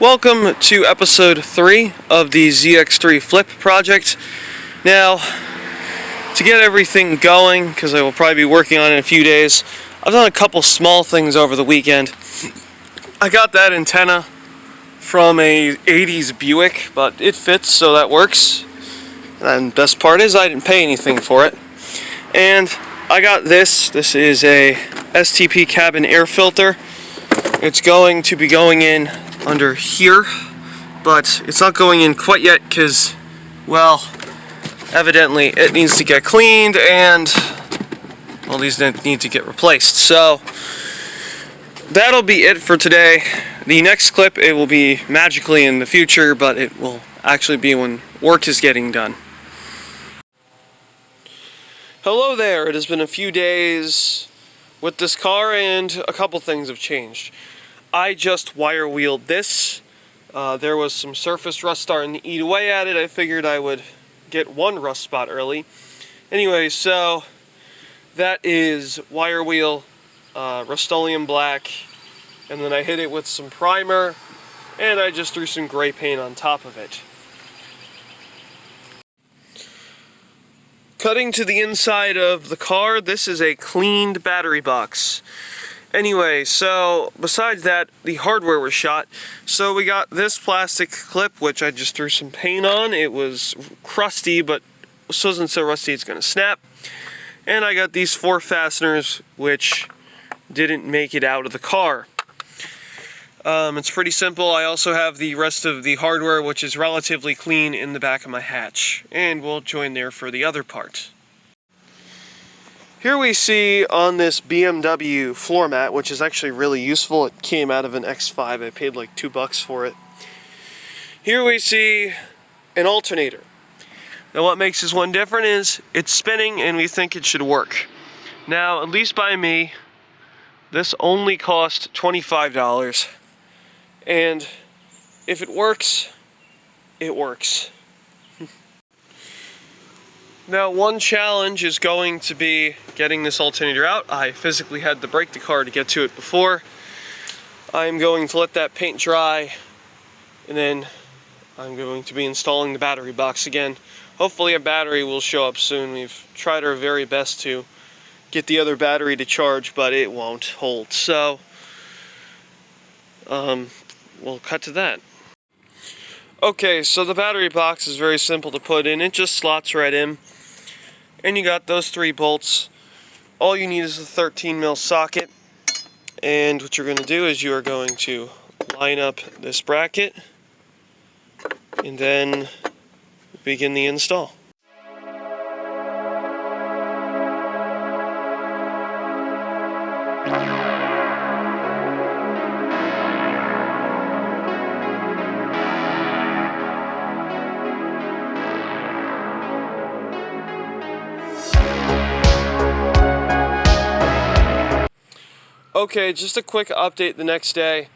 Welcome to episode 3 of the ZX3 Flip project. Now, to get everything going, because I will probably be working on it in a few days, I've done a couple small things over the weekend. I got that antenna from a 80s Buick, but it fits, so that works. And the best part is I didn't pay anything for it. And I got this. This is a STP cabin air filter. It's going to be going in under here, but it's not going in quite yet because, well, evidently it needs to get cleaned and all these need to get replaced. So that'll be it for today. The next clip, it will be magically in the future, but it will actually be when work is getting done. Hello there, it has been a few days with this car and a couple things have changed. I just wire wheeled this. There was some surface rust starting to eat away at it. I figured I would get one rust spot early. Anyway, so that is wire wheel, Rust-Oleum black, and then I hit it with some primer, and I just threw some gray paint on top of it. Cutting to the inside of the car, this is a cleaned battery box. Anyway, so besides that, the hardware was shot. So we got this plastic clip, which I just threw some paint on. It was crusty, but this wasn't so rusty it's going to snap. And I got these 4 fasteners, which didn't make it out of the car. It's pretty simple. I also have the rest of the hardware, which is relatively clean, in the back of my hatch. And we'll join there for the other part. Here we see on this BMW floor mat, which is actually really useful. It came out of an X5. I paid like $2 for it. Here we see an alternator. Now what makes this one different is it's spinning and we think it should work. Now, at least by me, this only cost $25. And if it works, it works. Now, one challenge is going to be getting this alternator out. I physically had to break the car to get to it before. I'm going to let that paint dry, and then I'm going to be installing the battery box again. Hopefully a battery will show up soon. We've tried our very best to get the other battery to charge, but it won't hold. So, we'll cut to that. Okay, so the battery box is very simple to put in. It just slots right in. And you got those 3 bolts. All you need is a 13mm socket. And what you're going to do is you are going to line up this bracket and then begin the install. Okay, just a quick update the next day.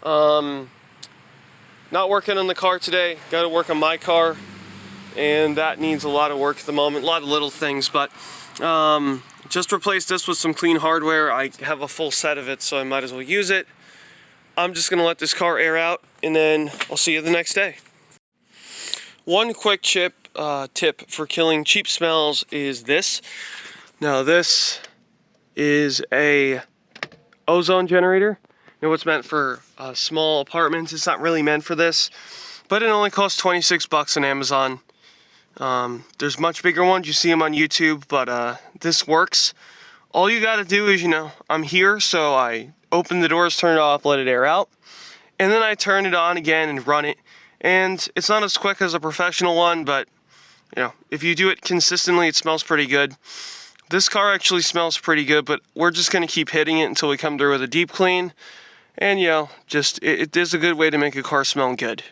Not working on the car today, got to work on my car, and that needs a lot of work at the moment, a lot of little things, but just replaced this with some clean hardware. I have a full set of it, so I might as well use it. I'm just going to let this car air out, and then I'll see you the next day. One quick tip for killing cheap smells is this. Now this is a ozone generator. You know, what's meant for small apartments. It's not really meant for this, but it only costs $26 on Amazon. There's much bigger ones. You see them on YouTube, but this works. All you got to do is, I'm here, so I open the doors, turn it off, let it air out, and then I turn it on again and run it. And it's not as quick as a professional one, but if you do it consistently, it smells pretty good. This car actually smells pretty good, but we're just going to keep hitting it until we come through with a deep clean. And, it is a good way to make a car smell good.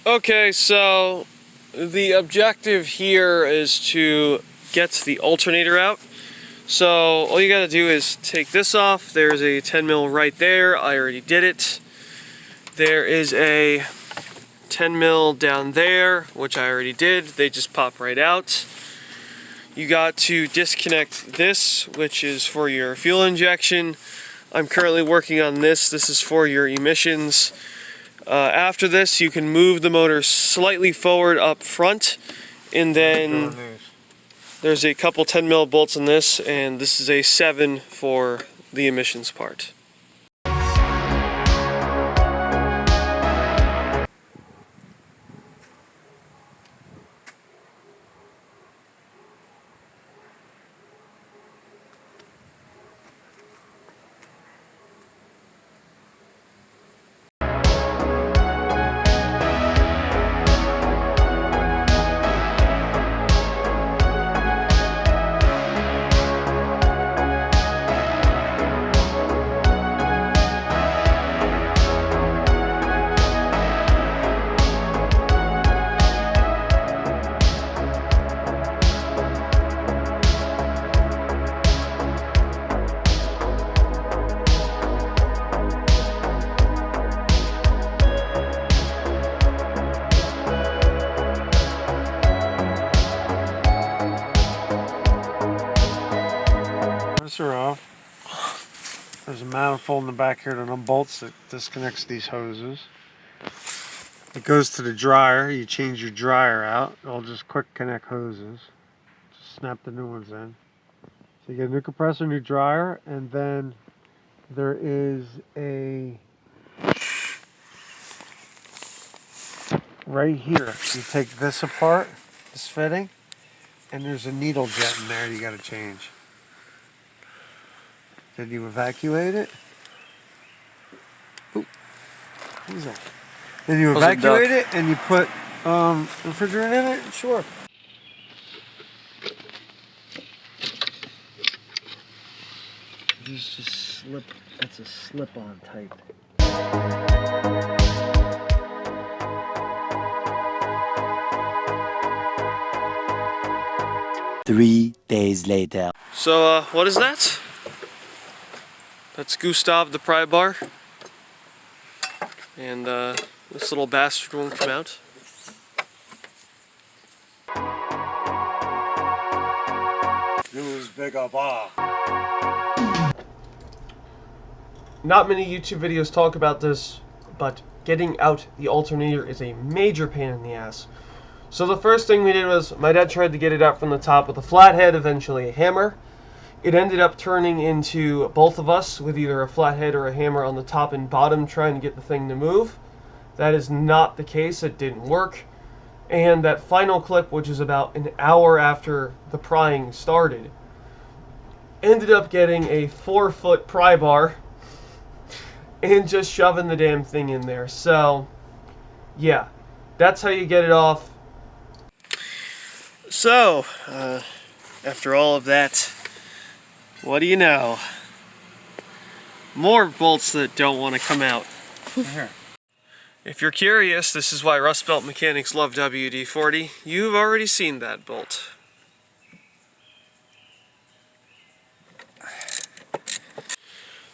Okay, so the objective here is to get the alternator out. So all you got to do is take this off. There's a 10mm right there. I already did it. There is a 10mm down there, which I already did. They just pop right out. You got to disconnect this, which is for your fuel injection. I'm currently working on this. This is for your emissions. After this, you can move the motor slightly forward up front, and then there's a couple 10mm bolts in this, and this is a 7 for the emissions part. Are off. There's a manifold in the back here that unbolts that disconnects these hoses. It goes to the dryer. You change your dryer out. It'll just quick connect hoses. Just snap the new ones in. So you get a new compressor, new dryer, and then there is a right here. You take this apart, this fitting, and there's a needle jet in there you got to change. Then you evacuate it. Ooh, what is that? Then you evacuate it and you put refrigerant in it? Sure. These just slip, that's a slip-on type. 3 days later. So, what is that? That's Gustav the pry bar. And this little bastard won't come out. Use bigger bar. Not many YouTube videos talk about this, but getting out the alternator is a major pain in the ass. So the first thing we did was, my dad tried to get it out from the top with a flathead, eventually a hammer. It ended up turning into both of us with either a flathead or a hammer on the top and bottom trying to get the thing to move. That is not the case. It didn't work. And that final clip, which is about an hour after the prying started, ended up getting a 4-foot pry bar and just shoving the damn thing in there. So, yeah, that's how you get it off. So, after all of that, what do you know? More bolts that don't want to come out. Here. If you're curious, this is why Rust Belt mechanics love WD-40. You've already seen that bolt.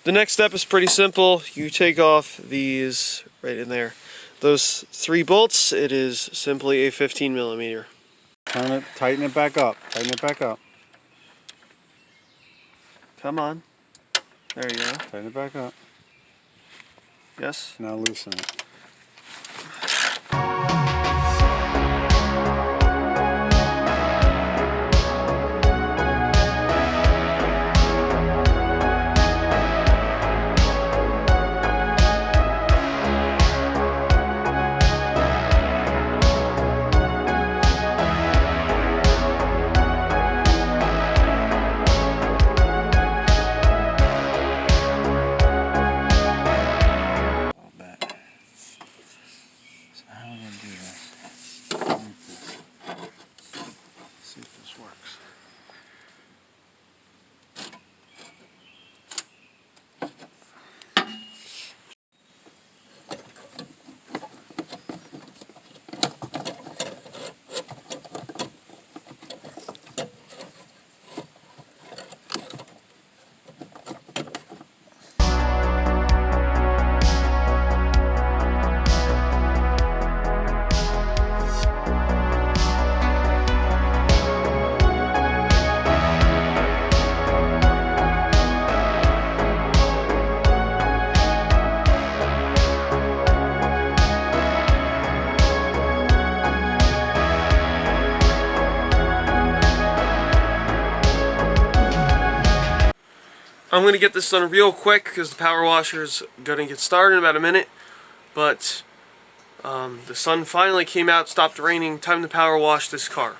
The next step is pretty simple. You take off these right in there. Those 3 bolts, it is simply a 15mm. Turn it, tighten it back up. Tighten it back up. Come on. There you go. Tighten it back up. Yes? Now loosen it. I'm going to get this done real quick because the power washer's going to get started in about a minute. But the sun finally came out, stopped raining, time to power wash this car.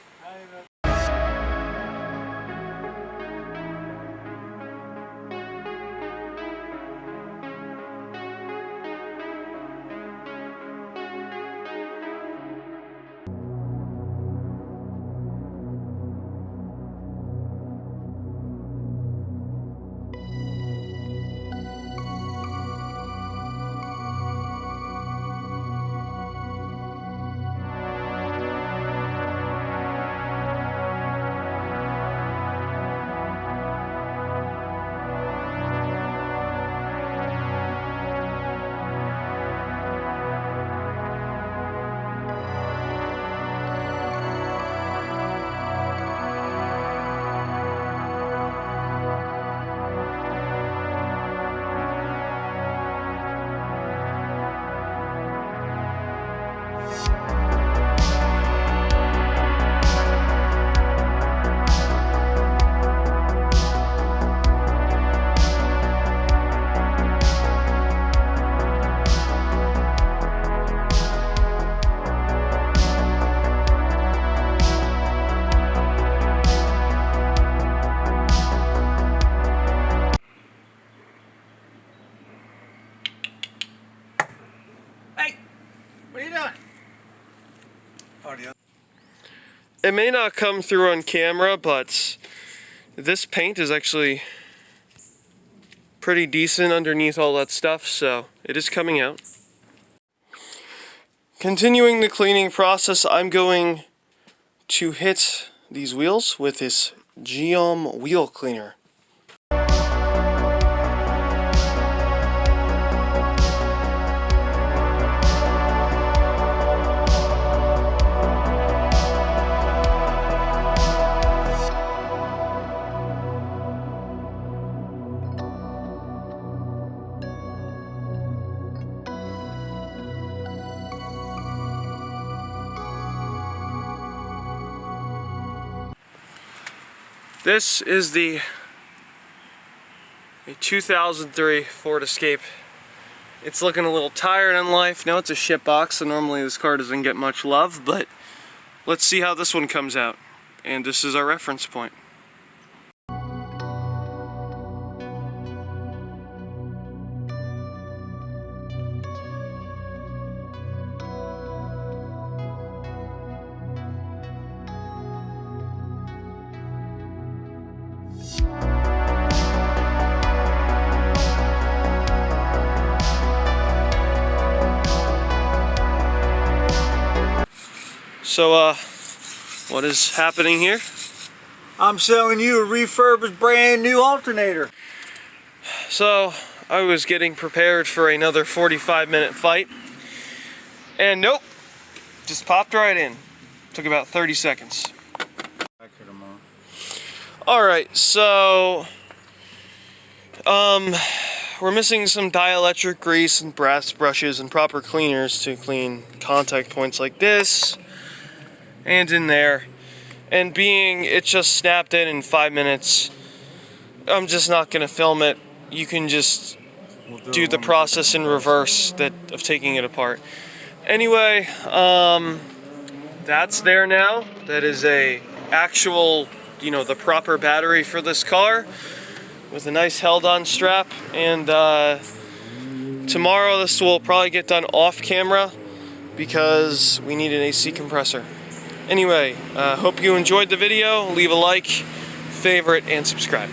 It may not come through on camera, but this paint is actually pretty decent underneath all that stuff, so it is coming out. Continuing the cleaning process, I'm going to hit these wheels with this Geom wheel cleaner. This is a 2003 Ford Escape. It's looking a little tired in life. Now it's a shit box, so normally this car doesn't get much love, but let's see how this one comes out. And this is our reference point. So, what is happening here? I'm selling you a refurbished brand new alternator. So, I was getting prepared for another 45-minute fight, and nope, just popped right in. Took about 30 seconds. Alright, so, we're missing some dielectric grease and brass brushes and proper cleaners to clean contact points like this and in there. And being it just snapped in 5 minutes, I'm just not going to film it. You can just do the process in reverse of taking it apart. Anyway, that's there now. That is a actual, the proper battery for this car with a nice held-on strap. And tomorrow this will probably get done off camera because we need an AC compressor. Anyway, hope you enjoyed the video. Leave a like, favorite, and subscribe.